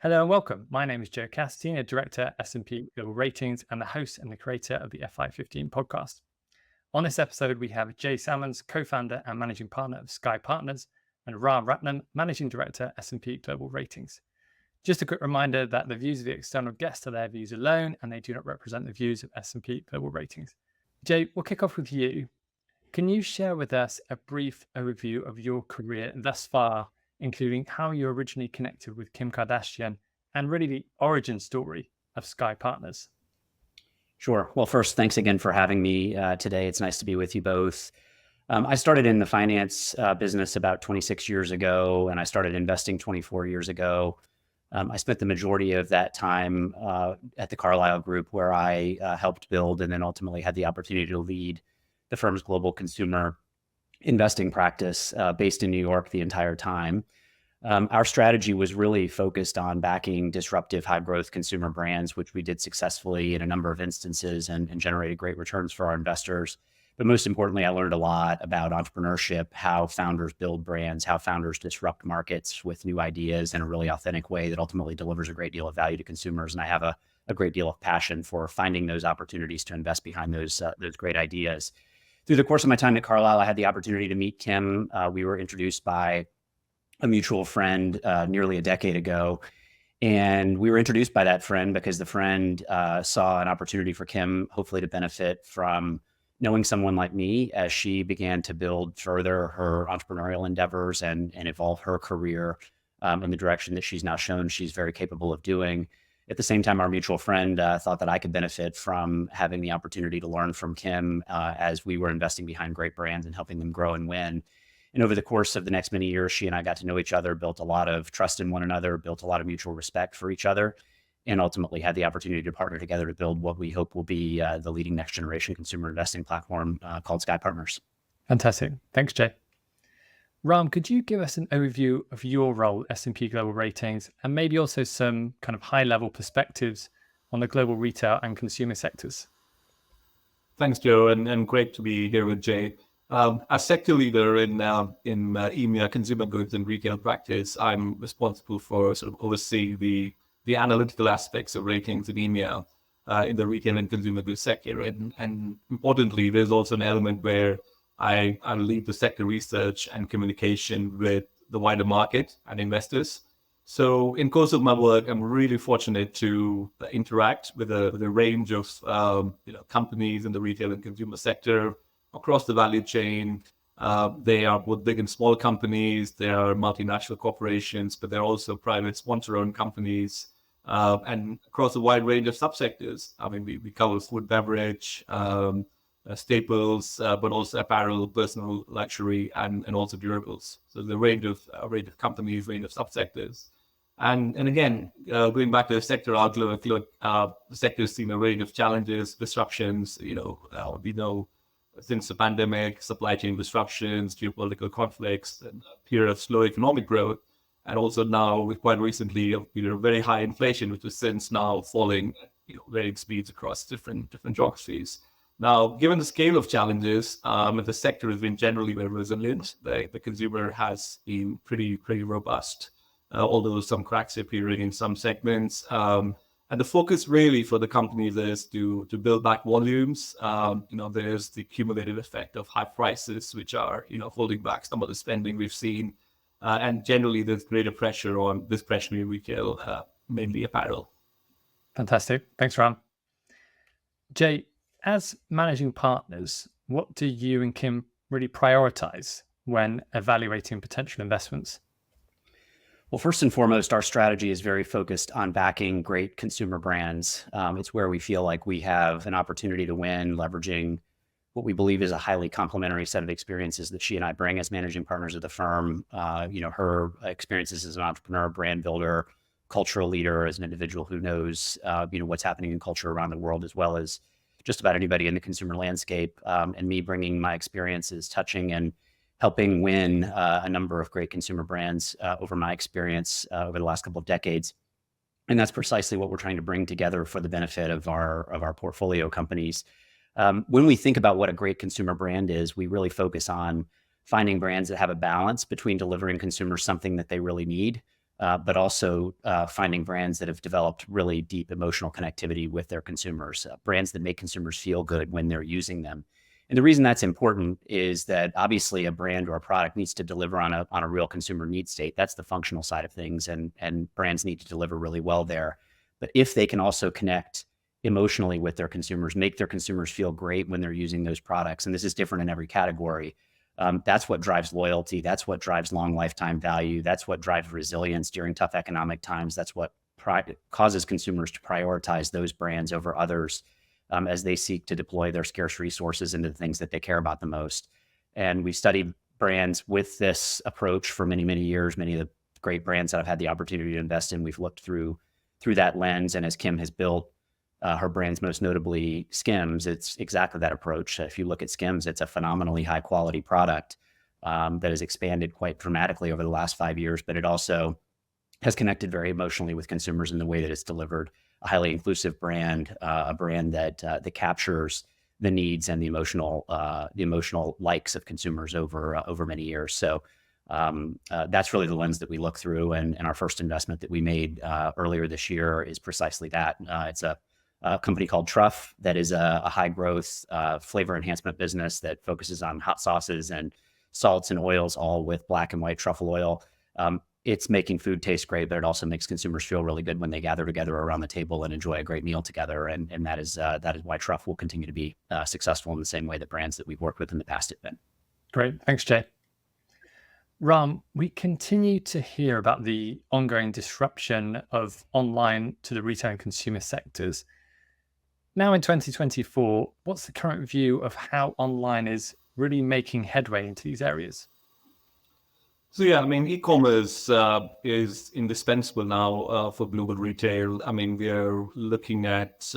Hello and welcome. My name is Joe Castine, a director at S&P Global Ratings and the host and the creator of the FI15 podcast. On this episode, we have Jay Sammons, co-founder and managing partner of SKKY Partners, and Ratnam, managing director at S&P Global Ratings. Just a quick reminder that the views of the external guests are their views alone, and they do not represent the views of S&P Global Ratings. Jay, we'll kick off with you. Can you share with us a brief overview of your career thus far, including how you originally connected with Kim Kardashian and really the origin story of SKKY Partners? Sure. Well, first, thanks again for having me today. It's nice to be with you both. I started in the finance business about 26 years ago, and I started investing 24 years ago. I spent the majority of that time at the Carlyle Group, where I helped build and then ultimately had the opportunity to lead the firm's global consumer investing practice based in New York the entire time. Our strategy was really focused on backing disruptive high growth consumer brands, which we did successfully in a number of instances and generated great returns for our investors. But most importantly, I learned a lot about entrepreneurship, how founders build brands, how founders disrupt markets with new ideas in a really authentic way that ultimately delivers a great deal of value to consumers. And I have a great deal of passion for finding those opportunities to invest behind those great ideas. Through the course of my time at Carlyle, I had the opportunity to meet Kim. We were introduced by a mutual friend nearly a decade ago. And we were introduced by that friend because the friend saw an opportunity for Kim, hopefully to benefit from knowing someone like me as she began to build further her entrepreneurial endeavors and evolve her career in the direction that she's now shown she's very capable of doing. At the same time, our mutual friend thought that I could benefit from having the opportunity to learn from Kim as we were investing behind great brands and helping them grow and win. And over the course of the next many years, she and I got to know each other, built a lot of trust in one another, built a lot of mutual respect for each other, and ultimately had the opportunity to partner together to build what we hope will be the leading next generation consumer investing platform called SKKY Partners. Fantastic. Thanks, Jay. Raam, could you give us an overview of your role at S&P Global Ratings and maybe also some kind of high-level perspectives on the global retail and consumer sectors? Thanks, Joe, and great to be here with Jay. As sector leader in EMEA consumer goods and retail practice, I'm responsible for sort of overseeing the analytical aspects of ratings in EMEA in the retail and consumer goods sector. And importantly, there's also an element where I lead the sector research and communication with the wider market and investors. So in course of my work, I'm really fortunate to interact with a range of companies in the retail and consumer sector across the value chain. They are both big and small companies. They are multinational corporations, but they're also private sponsor-owned companies, and across a wide range of subsectors. I mean, we cover food, beverage, staples, but also apparel, personal luxury, and also durables. So the range of companies, range of subsectors. And again, going back to the sector outlook, the sector has seen a range of challenges, disruptions. We know since the pandemic, supply chain disruptions, geopolitical conflicts, and a period of slow economic growth, and also now, quite recently, very high inflation, which is since now falling, varying speeds across different geographies. Now, given the scale of challenges, the sector has been generally very resilient. The consumer has been pretty robust, although some cracks appearing in some segments. And the focus really for the companies is to build back volumes. There's the cumulative effect of high prices, which are holding back some of the spending we've seen, and generally there's greater pressure on discretionary retail, mainly apparel. Fantastic. Thanks, Raam. Jay, as managing partners, what do you and Kim really prioritize when evaluating potential investments? Well, first and foremost, our strategy is very focused on backing great consumer brands. It's where we feel like we have an opportunity to win, leveraging what we believe is a highly complementary set of experiences that she and I bring as managing partners of the firm. Her experiences as an entrepreneur, brand builder, cultural leader, as an individual who knows, what's happening in culture around the world, as well as just about anybody in the consumer landscape, and me bringing my experiences touching and helping win a number of great consumer brands over my experience over the last couple of decades. And that's precisely what we're trying to bring together for the benefit of our portfolio companies. When we think about what a great consumer brand is, we really focus on finding brands that have a balance between delivering consumers something that they really need, but also finding brands that have developed really deep emotional connectivity with their consumers, brands that make consumers feel good when they're using them. And the reason that's important is that obviously a brand or a product needs to deliver on a real consumer need state. That's the functional side of things, and brands need to deliver really well there. But if they can also connect emotionally with their consumers, make their consumers feel great when they're using those products, and this is different in every category, that's what drives loyalty. That's what drives long lifetime value. That's what drives resilience during tough economic times. That's what causes consumers to prioritize those brands over others as they seek to deploy their scarce resources into the things that they care about the most. And we studied brands with this approach for many, many years. Many of the great brands that I've had the opportunity to invest in, we've looked through that lens. And as Kim has built her brands, most notably Skims, it's exactly that approach. If you look at Skims, it's a phenomenally high quality product that has expanded quite dramatically over the last 5 years, but it also has connected very emotionally with consumers in the way that it's delivered a highly inclusive brand, a brand that captures the needs and the emotional likes of consumers over many years. So that's really the lens that we look through. And our first investment that we made earlier this year is precisely that. It's a company called Truff that is a high growth flavor enhancement business that focuses on hot sauces and salts and oils, all with black and white truffle oil. It's making food taste great, but it also makes consumers feel really good when they gather together around the table and enjoy a great meal together. And that is why Truff will continue to be successful in the same way that brands that we've worked with in the past have been. Great. Thanks, Jay. Raam, we continue to hear about the ongoing disruption of online to the retail and consumer sectors. Now in 2024, what's the current view of how online is really making headway into these areas? So yeah, I mean, e-commerce is indispensable now for global retail. I mean, we are looking at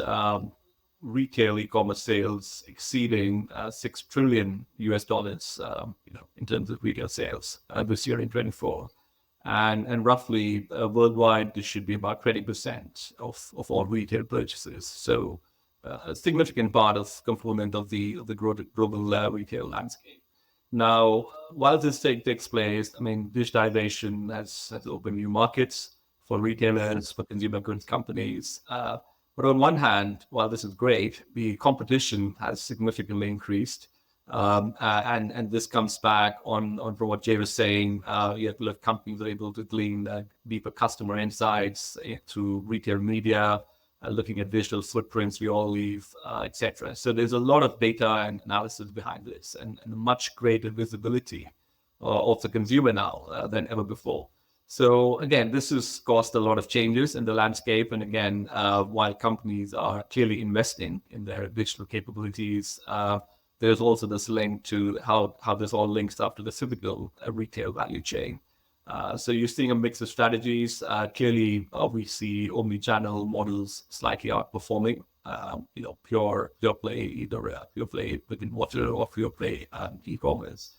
retail e-commerce sales exceeding $6 trillion US, in terms of retail sales this year in 24, and roughly worldwide this should be about 20% of all retail purchases. So a significant component of the global retail landscape. Now, while this takes place, I mean, digitization has opened new markets for retailers, for consumer goods companies. But on one hand, while this is great, the competition has significantly increased. And this comes back on from what Jay was saying. Companies are able to glean deeper customer insights through retail media, looking at digital footprints we all leave, etc. So there's a lot of data and analysis behind this, and much greater visibility of the consumer now than ever before. So again, this has caused a lot of changes in the landscape. And again, while companies are clearly investing in their digital capabilities, there's also this link to how this all links up to the physical retail value chain. So you're seeing a mix of strategies. Clearly, we see omni-channel models slightly outperforming, pure play, either pure play within water or pure play e-commerce.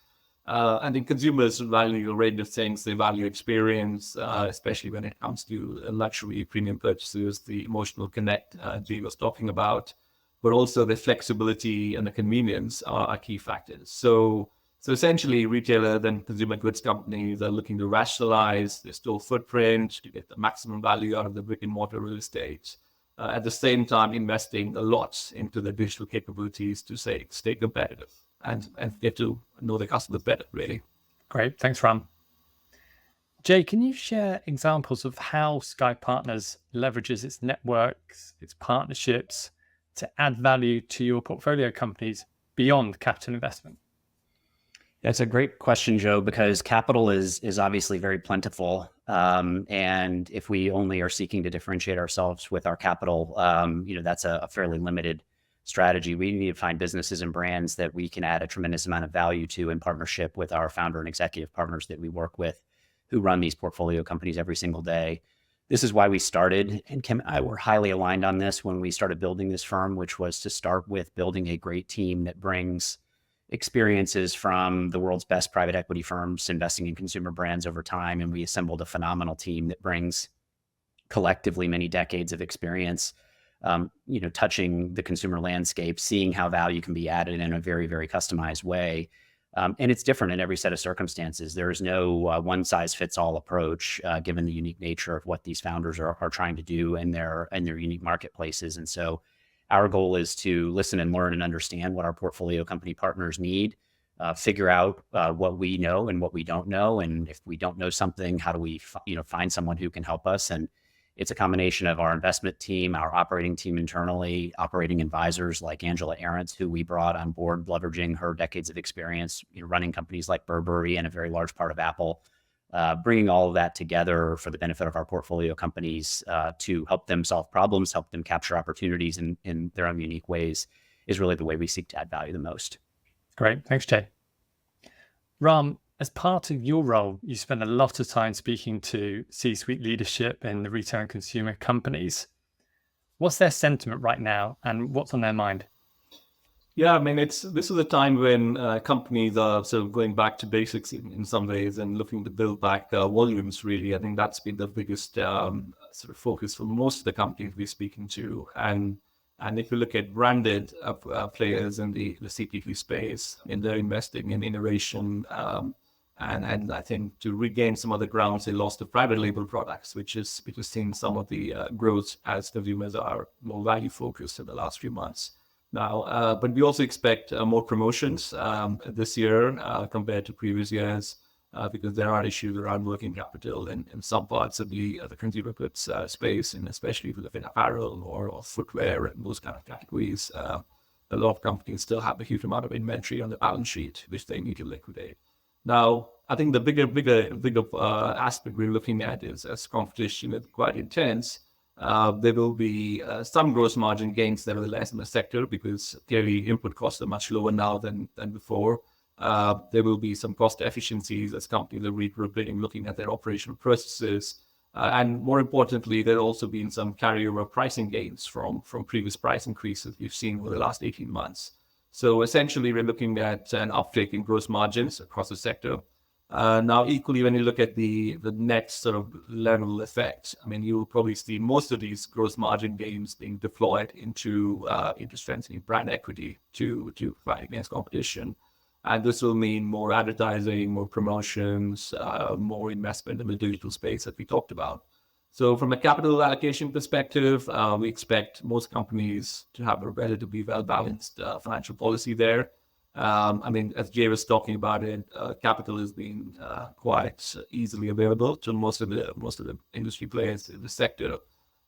And then consumers value a range of things. They value experience, especially when it comes to luxury premium purchases, the emotional connect Jay was talking about, but also the flexibility and the convenience are key factors. So essentially, retailers and consumer goods companies are looking to rationalize their store footprint to get the maximum value out of the brick and mortar real estate. At the same time, investing a lot into the digital capabilities to stay competitive and get to know the customer better, really. Great. Thanks, Raam. Jay, can you share examples of how SKKY Partners leverages its networks, its partnerships to add value to your portfolio companies beyond capital investment? That's a great question, Joe, because capital is obviously very plentiful. And if we only are seeking to differentiate ourselves with our capital, that's a fairly limited strategy. We need to find businesses and brands that we can add a tremendous amount of value to in partnership with our founder and executive partners that we work with, who run these portfolio companies every single day. This is why we started, and Kim and I were highly aligned on this when we started building this firm, which was to start with building a great team that brings experiences from the world's best private equity firms investing in consumer brands over time. And we assembled a phenomenal team that brings collectively many decades of experience, touching the consumer landscape, seeing how value can be added in a very, very customized way. And it's different in every set of circumstances. There is no one size fits all approach, given the unique nature of what these founders are trying to do in their unique marketplaces. And so our goal is to listen and learn and understand what our portfolio company partners need, figure out what we know and what we don't know. And if we don't know something, how do we find someone who can help us? And it's a combination of our investment team, our operating team internally, operating advisors like Angela Ahrens, who we brought on board, leveraging her decades of experience, running companies like Burberry and a very large part of Apple, bringing all of that together for the benefit of our portfolio companies to help them solve problems, help them capture opportunities in their own unique ways is really the way we seek to add value the most. Great. Thanks, Jay. Raam, as part of your role, you spend a lot of time speaking to C-suite leadership in the retail and consumer companies. What's their sentiment right now and what's on their mind? Yeah, I mean, this is a time when companies are sort of going back to basics in some ways and looking to build back volumes, really. I think that's been the biggest sort of focus for most of the companies we're speaking to. And if you look at branded players in the CPG space, I mean, they're investing in innovation. And I think to regain some of the grounds they lost to private label products, which is seeing some of the growth as consumers are more value focused in the last few months. Now, but we also expect more promotions this year compared to previous years because there are issues around working capital in some parts of the consumer goods space, and especially if you look at apparel or footwear and those kind of categories. A lot of companies still have a huge amount of inventory on the balance sheet, which they need to liquidate. Now, I think the bigger aspect we're looking at is as competition is quite intense, there will be some gross margin gains nevertheless in the sector because clearly input costs are much lower now than before. There will be some cost efficiencies as companies are regrouping, looking at their operational processes. And more importantly, there will also been some carryover pricing gains from previous price increases we've seen over the last 18 months. So essentially, we're looking at an uptick in gross margins across the sector. Now, equally, when you look at the net sort of level effect, I mean, you'll probably see most of these gross margin gains being deployed into strengthening brand equity to fight against competition. And this will mean more advertising, more promotions, more investment in the digital space that we talked about. So from a capital allocation perspective, we expect most companies to have a relatively well-balanced financial policy there. I mean, as Jay was talking about it, capital is being quite easily available to most of the industry players in the sector.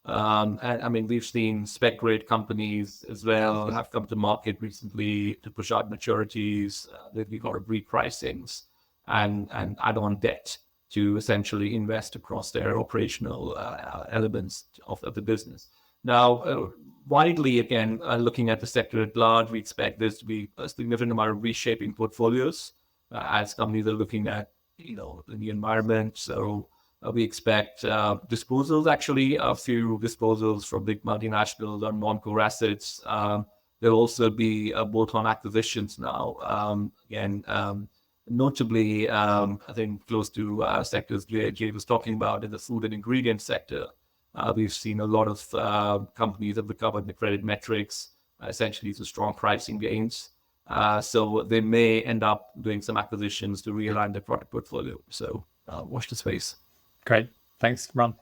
And I mean, we've seen spec grade companies as well have come to market recently to push out maturities. They've got repricings and add-on debt to essentially invest across their operational elements of the business. Now, widely, again, looking at the sector at large, we expect there to be a significant amount of reshaping portfolios as companies are looking at, the environment. So we expect disposals, actually, a few disposals from big multinationals on non-core assets. There'll also be bolt-on acquisitions now. Notably, I think close to sectors Jay was talking about in the food and ingredient sector. We've seen a lot of companies have recovered the credit metrics, essentially to strong pricing gains. So they may end up doing some acquisitions to realign their product portfolio. So watch the space. Great. Thanks, Raam.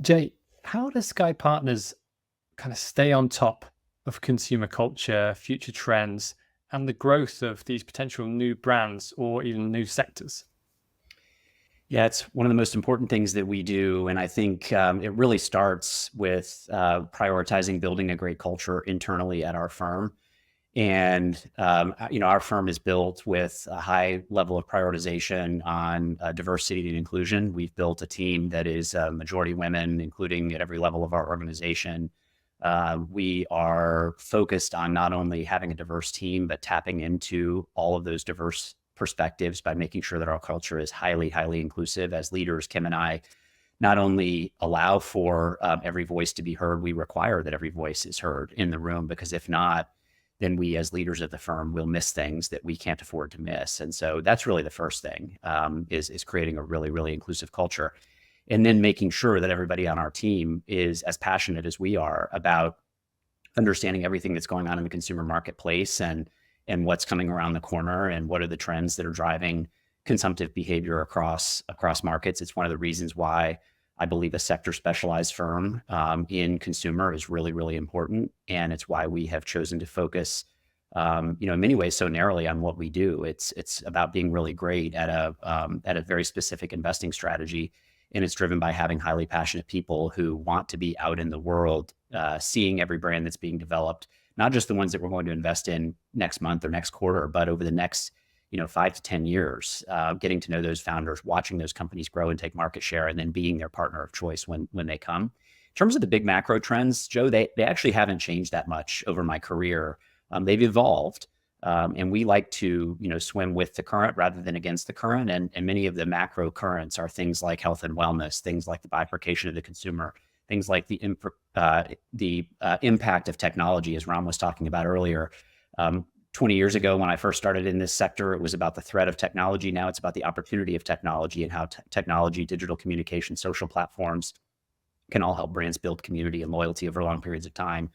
Jay, how does SKKY Partners kind of stay on top of consumer culture, future trends, and the growth of these potential new brands or even new sectors? Yeah, it's one of the most important things that we do. And I think it really starts with prioritizing building a great culture internally at our firm. And, our firm is built with a high level of prioritization on diversity and inclusion. We've built a team that is majority women, including at every level of our organization. We are focused on not only having a diverse team, but tapping into all of those diverse perspectives by making sure that our culture is highly, highly inclusive. As leaders, Kim and I not only allow for every voice to be heard, we require that every voice is heard in the room, because if not, then we as leaders of the firm will miss things that we can't afford to miss. And so that's really the first thing, is creating a really, really inclusive culture. And then making sure that everybody on our team is as passionate as we are about understanding everything that's going on in the consumer marketplace and and what's coming around the corner and what are the trends that are driving consumptive behavior across markets. It's one of the reasons why I believe a sector specialized firm in consumer is really, really important. And it's why we have chosen to focus, in many ways so narrowly on what we do. It's about being really great at a very specific investing strategy. And it's driven by having highly passionate people who want to be out in the world, seeing every brand that's being developed, not just the ones that we're going to invest in next month or next quarter, but over the next 5 to 10 years, getting to know those founders, watching those companies grow and take market share, and then being their partner of choice when they come. In terms of the big macro trends, Joe, they actually haven't changed that much over my career. They've evolved, and we like to swim with the current rather than against the current. And many of the macro currents are things like health and wellness, things like the bifurcation of the consumer, things like the impact of technology, as Raam was talking about earlier. 20 years ago, when I first started in this sector, it was about the threat of technology. Now it's about the opportunity of technology and how technology, digital communication, social platforms can all help brands build community and loyalty over long periods of time.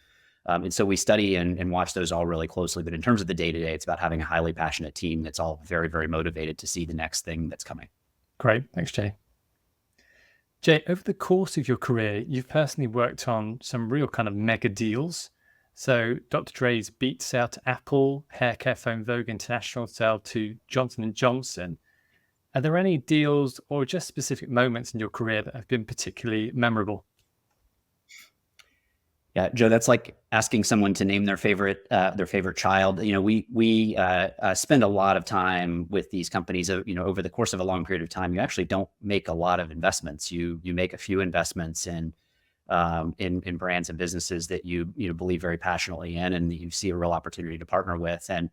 And so we study and watch those all really closely. But in terms of the day-to-day, it's about having a highly passionate team that's all very, very motivated to see the next thing that's coming. Great. Thanks, Jay. Jay, over the course of your career, you've personally worked on some real kind of mega deals. So Dr. Dre's Beats sale to Apple, hair care firm Vogue International sale to Johnson & Johnson. Are there any deals or just specific moments in your career that have been particularly memorable? Yeah, Joe, that's like asking someone to name their favorite child. We spend a lot of time with these companies. Over the course of a long period of time, you actually don't make a lot of investments. You make a few investments in brands and businesses that you believe very passionately in, and you see a real opportunity to partner with. And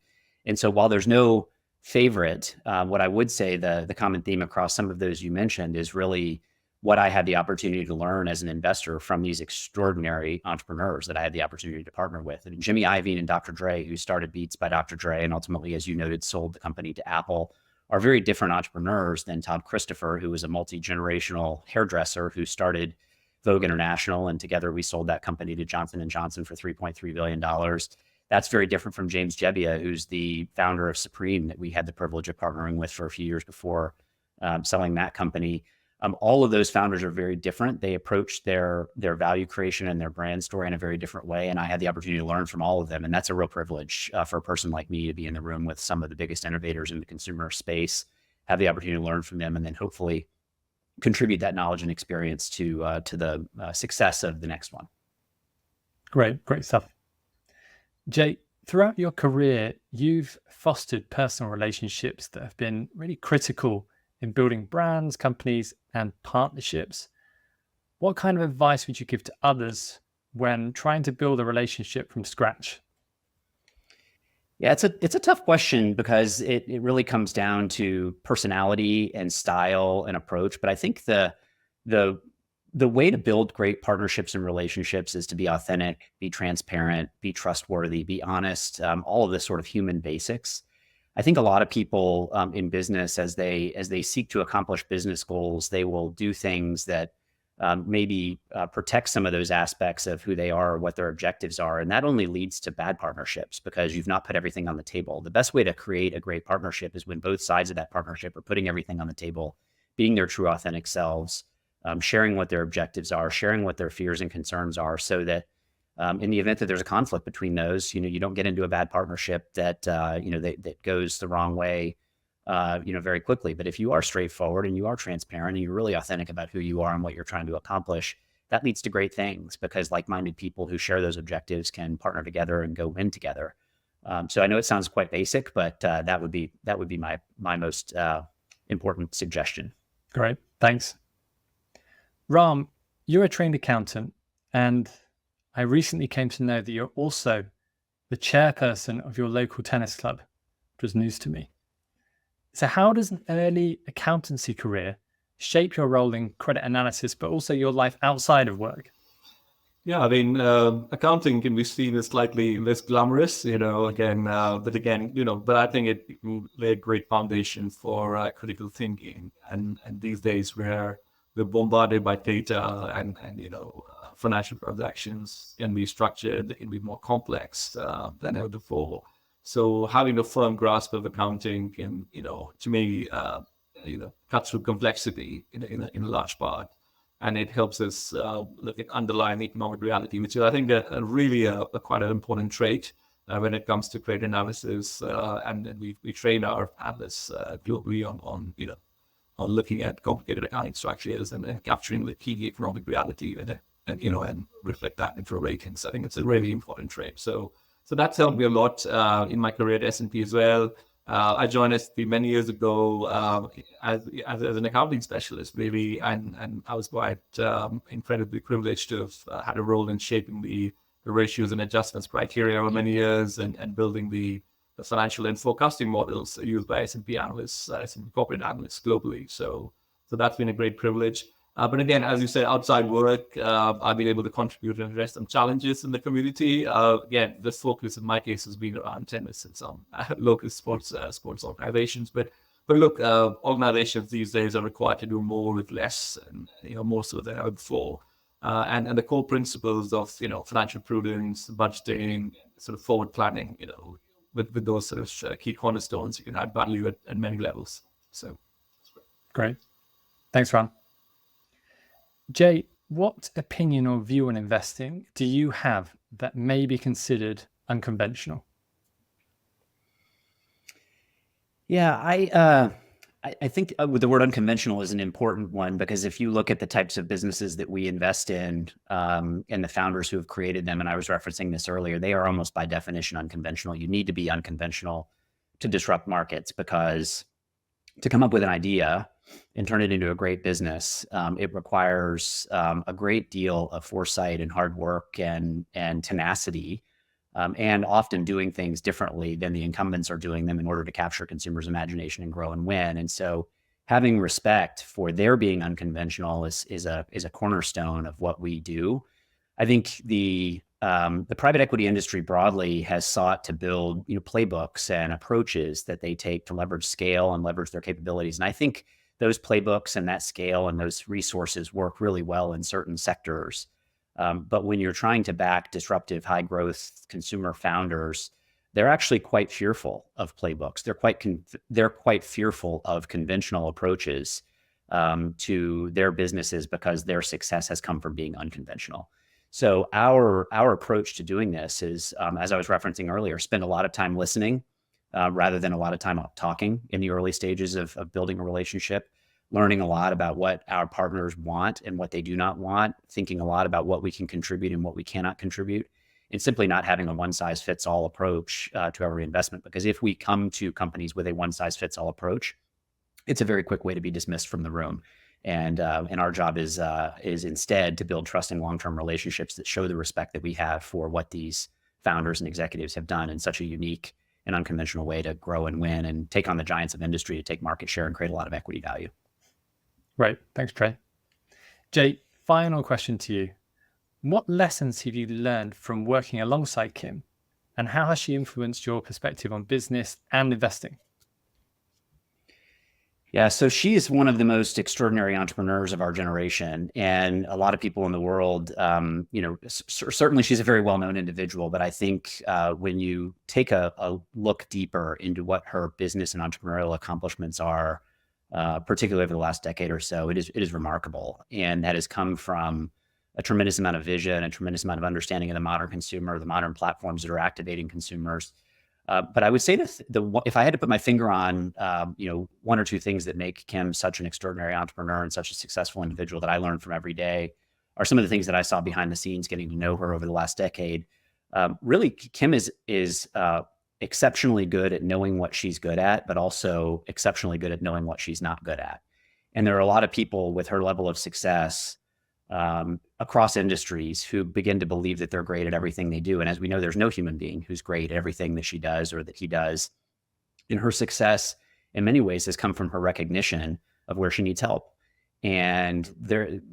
so while there's no favorite, what I would say the common theme across some of those you mentioned is really what I had the opportunity to learn as an investor from these extraordinary entrepreneurs that I had the opportunity to partner with. And Jimmy Iovine and Dr. Dre, who started Beats by Dr. Dre and ultimately, as you noted, sold the company to Apple, are very different entrepreneurs than Todd Christopher, who was a multi-generational hairdresser who started Vogue International, and together we sold that company to Johnson & Johnson for $3.3 billion. That's very different from James Jebbia, who's the founder of Supreme that we had the privilege of partnering with for a few years before selling that company. All of those founders are very different. They approach their value creation and their brand story in a very different way. And I had the opportunity to learn from all of them. And that's a real privilege for a person like me to be in the room with some of the biggest innovators in the consumer space, have the opportunity to learn from them, and then hopefully contribute that knowledge and experience to the success of the next one. Great stuff. Jay, throughout your career, you've fostered personal relationships that have been really critical in building brands, companies, and partnerships. What kind of advice would you give to others when trying to build a relationship from scratch? Yeah, it's a tough question because it really comes down to personality and style and approach. But I think the way to build great partnerships and relationships is to be authentic, be transparent, be trustworthy, be honest, all of the sort of human basics. I think a lot of people in business, as they seek to accomplish business goals, they will do things that maybe protect some of those aspects of who they are or what their objectives are. And that only leads to bad partnerships because you've not put everything on the table. The best way to create a great partnership is when both sides of that partnership are putting everything on the table, being their true authentic selves, sharing what their objectives are, sharing what their fears and concerns are, so that in the event that there's a conflict between those, you don't get into a bad partnership that that goes the wrong way, very quickly. But if you are straightforward and you are transparent and you're really authentic about who you are and what you're trying to accomplish, that leads to great things because like-minded people who share those objectives can partner together and go win together. So I know it sounds quite basic, but that would be my most important suggestion. Great, thanks. Raam, you're a trained accountant, and I recently came to know that you're also the chairperson of your local tennis club, which was news to me. So how does an early accountancy career shape your role in credit analysis, but also your life outside of work? Yeah, I mean, accounting can be seen as slightly less glamorous, but I think it will lay a great foundation for critical thinking. And these days where we're bombarded by data and financial transactions can be structured, it can be more complex than ever before. So having a firm grasp of accounting can, to me, cut through complexity in a large part. And it helps us look at underlying economic reality, which is, I think, really quite an important trait when it comes to credit analysis. And we train our analysts globally on looking at complicated accounting structures and capturing the key economic reality and reflect that into ratings. I think it's a really important trait. So that's helped me a lot in my career at S&P as well. I joined S&P many years ago as an accounting specialist, really, and I was quite incredibly privileged to have had a role in shaping the ratios and adjustments criteria over many years and building the financial and forecasting models used by S&P analysts, S&P corporate analysts globally. So that's been a great privilege. But again, as you said, outside work, I've been able to contribute and address some challenges in the community. Again, this focus in my case has been around tennis and some local sports organizations. But look, organizations these days are required to do more with less, and more so than ever before. And the core principles of financial prudence, budgeting, sort of forward planning, with those sort of key cornerstones, you can add value at many levels. So great. Thanks, Raam. Jay, what opinion or view on investing do you have that may be considered unconventional? Yeah, I think the word unconventional is an important one, because if you look at the types of businesses that we invest in and the founders who have created them, and I was referencing this earlier, they are almost by definition unconventional. You need to be unconventional to disrupt markets, because to come up with an idea and turn it into a great business, it requires a great deal of foresight and hard work and tenacity, and often doing things differently than the incumbents are doing them in order to capture consumers' imagination and grow and win. And so having respect for their being unconventional is a cornerstone of what we do. I think the private equity industry broadly has sought to build playbooks and approaches that they take to leverage scale and leverage their capabilities. And I think those playbooks and that scale and those resources work really well in certain sectors. But when you're trying to back disruptive, high growth consumer founders, they're actually quite fearful of playbooks. They're quite fearful of conventional approaches to their businesses, because their success has come from being unconventional. So our approach to doing this is, as I was referencing earlier, spend a lot of time listening rather than a lot of time talking in the early stages of building a relationship, learning a lot about what our partners want and what they do not want, thinking a lot about what we can contribute and what we cannot contribute, and simply not having a one-size-fits-all approach to every investment. Because if we come to companies with a one-size-fits-all approach, it's a very quick way to be dismissed from the room. And our job is instead to build trusting long-term relationships that show the respect that we have for what these founders and executives have done in such a unique and unconventional way to grow and win and take on the giants of industry, to take market share and create a lot of equity value. Right. Thanks, Trey. Jay, final question to you. What lessons have you learned from working alongside Kim, and how has she influenced your perspective on business and investing? Yeah, so she is one of the most extraordinary entrepreneurs of our generation, and a lot of people in the world, certainly she's a very well-known individual, but I think when you take a look deeper into what her business and entrepreneurial accomplishments are, particularly over the last decade or so, it is remarkable. And that has come from a tremendous amount of vision, a tremendous amount of understanding of the modern consumer, the modern platforms that are activating consumers. But I would say that if I had to put my finger on, one or two things that make Kim such an extraordinary entrepreneur and such a successful individual that I learn from every day, are some of the things that I saw behind the scenes, getting to know her over the last decade. Really, Kim is exceptionally good at knowing what she's good at, but also exceptionally good at knowing what she's not good at. And there are a lot of people with her level of success across industries who begin to believe that they're great at everything they do. And as we know, there's no human being who's great at everything that she does or that he does. And her success in many ways has come from her recognition of where she needs help. And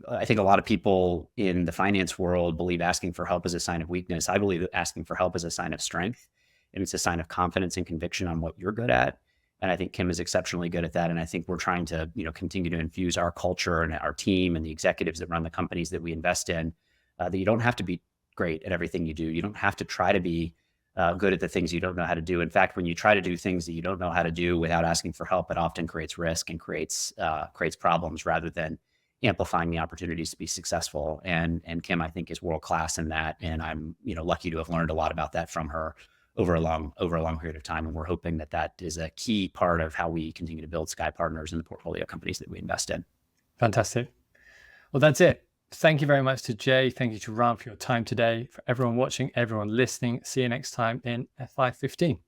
I think a lot of people in the finance world believe asking for help is a sign of weakness. I believe that asking for help is a sign of strength, and it's a sign of confidence and conviction on what you're good at. And I think Kim is exceptionally good at that. And I think we're trying to, continue to infuse our culture and our team and the executives that run the companies that we invest in, that you don't have to be great at everything you do. You don't have to try to be good at the things you don't know how to do. In fact, when you try to do things that you don't know how to do without asking for help, it often creates risk and creates problems rather than amplifying the opportunities to be successful. And Kim, I think, is world class in that. And I'm lucky to have learned a lot about that from her over a long period of time. And we're hoping that is a key part of how we continue to build SKKY Partners and the portfolio companies that we invest in. Fantastic. Well, that's it. Thank you very much to Jay. Thank you to Raam for your time today. For everyone watching, everyone listening, see you next time in FI15.